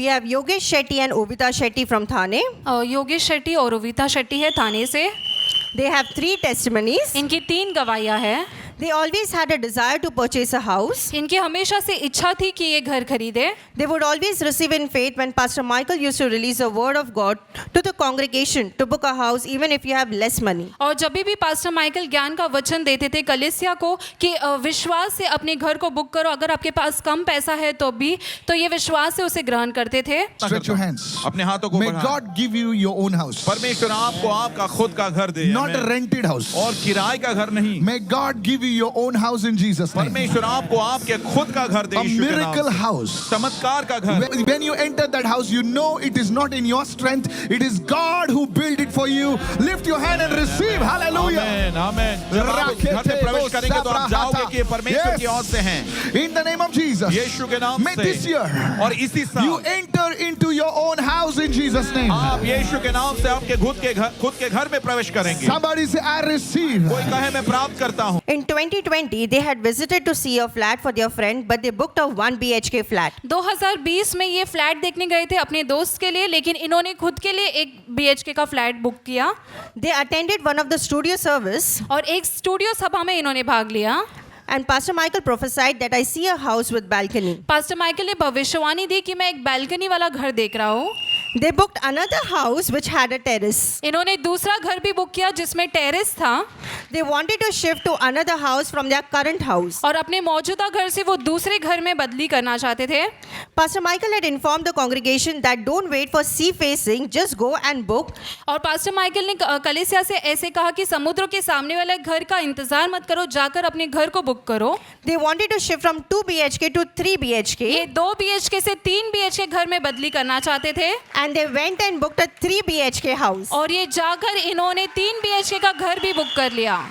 have Yogesh Shetty and Ovita Shetty from Thane. Yogesh Shetty और ओविता शेट्टी है थाने से। They have 3 testimonies. इनकी 3 गवाहियां हैं। They always had a desire to purchase a house. इनकी हमेशा से इच्छा थी कि ये घर खरीदे। They would always receive in faith when Pastor Michael used to release a word of God to the congregation to book a house even if you have less money. और जब भी पास्टर माइकल ज्ञान का वचन देते थे कलीसिया को कि विश्वास से अपने घर को बुक करो, अगर आपके पास कम पैसा है तो ये विश्वास से उसे ग्रहण करते थे। Stretch your hands. अपने हाथों को May बढ़ाएं। God give you your own house. परमेश्वर आपको आपका खुद का घर दे, Not a आमीन। rented house. और किराए का घर नहीं। May God give you your own house in Jesus' name. परमेश्वर आपको आपके खुद का घर दे, A यीशु के नाम miracle से। house. चमत्कार का घर। When you enter that house, you know it is not in your strength. It is God who built it for you. Lift your hand and receive. Hallelujah. आमीन, आमीन। जब आप उस घर में प्रवेश करेंगे तो आप जाओगे कि ये परमेश्वर की ओर से हैं। In the name of Jesus. यीशु के नाम May से। this year और इसी you साल enter into your own house in Jesus' name. आप यीशु के नाम से आपके खुद के घर में प्रवेश करेंगे। Somebody say, I receive. कोई कहे मैं प्राप्त करता हूँ। In 2020, they had visited to see a flat for their friend, but they booked a 1 BHK flat. 2020 में ये फ्लैट देखने गए थे अपने दोस्त के लिए, लेकिन इन्होंने खुद के लिए एक BHK का फ्लैट बुक किया They attended one of the studio service, और एक स्टूडियो सभा में इन्होंने भाग लिया। and Pastor Michael prophesied that I see a house with balcony. Pastor Michael ने भविष्यवाणी दी कि मैं एक बालकनी वाला घर देख रहा हूँ। They booked another house which had a terrace. इन्होंने दूसरा घर भी बुक किया जिसमें टेरेस था They wanted to shift to another house from their current house. और अपने मौजूदा घर से वो दूसरे घर में बदली करना चाहते थे। Pastor Michael had informed the congregation that don't wait for sea facing, just go and book. और पास्टर माइकल ने कलीसिया से ऐसे कहा कि समुद्र के सामने वाले घर का इंतजार मत करो, जाकर अपने घर को बुक करो। They wanted to shift from 2 BHK to 3 BHK. ये 2 BHK से 3 BHK घर में बदली करना चाहते थे And they went and booked a 3 BHK house. और ये जाकर इन्होंने 3 BHK का घर भी बुक कर लिया।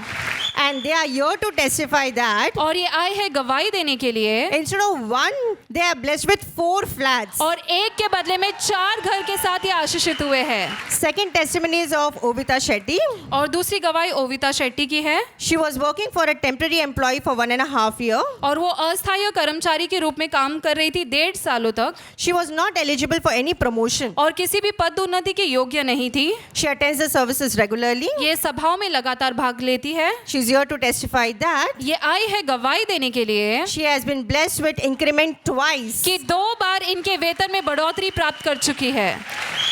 And they are here to testify that और ये आए हैं गवाही देने के लिए instead of 1, they are blessed with 4 flats. और एक के बदले में 4 घर के साथ ये आशीषित हुए हैं। Second testimony is of Ovita Shetty. और दूसरी गवाही ओविता शेट्टी की है। She was working for a temporary employee for 1.5 years. और वो अस्थायी कर्मचारी के रूप में काम कर रही थी 1.5 सालों तक She was not eligible for any promotion. और किसी भी पद उन्नति के योग्य नहीं थी। She attends the services regularly. ये सभाओं में लगातार भाग लेती है। She's here to testify that ये आई है गवाही देने के लिए she has been blessed with increment twice. कि 2 बार इनके वेतन में बढ़ोतरी प्राप्त कर चुकी है।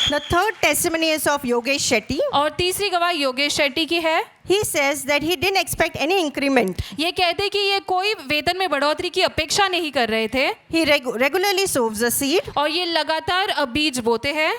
The third testimony is of Yogesh Shetty. और तीसरी गवाही योगेश शेट्टी की है। He says that he didn't expect any increment. ये कहते कि ये कोई वेतन में बढ़ोतरी की अपेक्षा नहीं कर रहे थे He regularly sows the seed, और ये लगातार बीज बोते हैं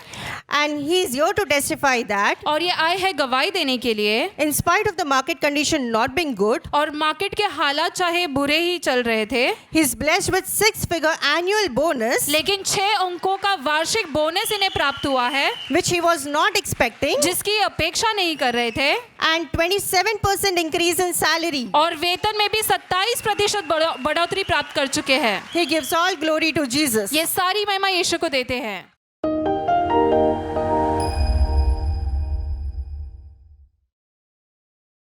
and he is here to testify that और ये आए हैं गवाही देने के लिए in spite of the market condition not being good, और मार्केट के हालात चाहे बुरे ही चल रहे थे he is blessed with 6-figure annual bonus, लेकिन 6 अंकों का वार्षिक बोनस इन्हें प्राप्त हुआ है which he was not expecting, जिसकी अपेक्षा नहीं कर रहे थे and 27% increase in salary. और वेतन में भी 27% बढ़ोतरी प्राप्त कर चुके हैं। He gives all glory to Jesus. ये सारी महिमा यीशु को देते हैं।